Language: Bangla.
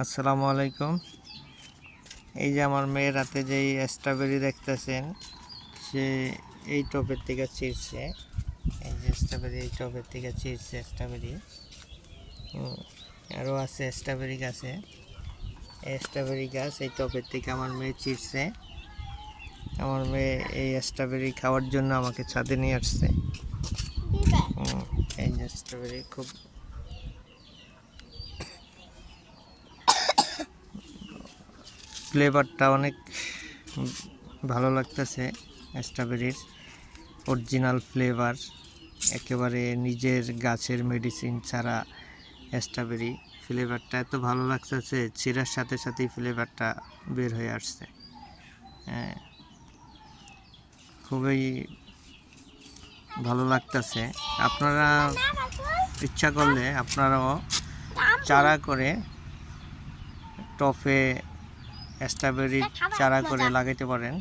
আসসালামু আলাইকুম। এই যে আমার মেয়ের হাতে যেই স্ট্রবেরি দেখতেছেন, সে এই টবের থেকে ছিঁড়ছে। এই যে স্ট্রবেরি এই টবের থেকে ছিঁড়ছে স্ট্রবেরি। আরও আছে স্ট্রবেরি গাছে। এই স্ট্রবেরি গাছ এই টবের থেকে আমার মেয়ে ছিঁড়ছে। আমার মেয়ে এই স্ট্রবেরি খাওয়ার জন্য আমাকে ছাদে নিয়ে আসছে। এই যে স্ট্রবেরি খুব ফ্লেভারটা অনেক ভালো লাগতেছে। স্ট্রবেরির অরিজিনাল ফ্লেভার, একেবারে নিজের গাছের মেডিসিন ছাড়া স্ট্রবেরি ফ্লেভারটা এত ভালো লাগতেছে, ছিঁড়ার সাথে সাথেই ফ্লেভারটা বের হয়ে আসছে। হ্যাঁ, খুবই ভালো লাগতেছে। আপনারা ইচ্ছা করলে আপনারাও চারা করে টবে স্ট্রবেরির চারা করে লাগাইতে পারেন।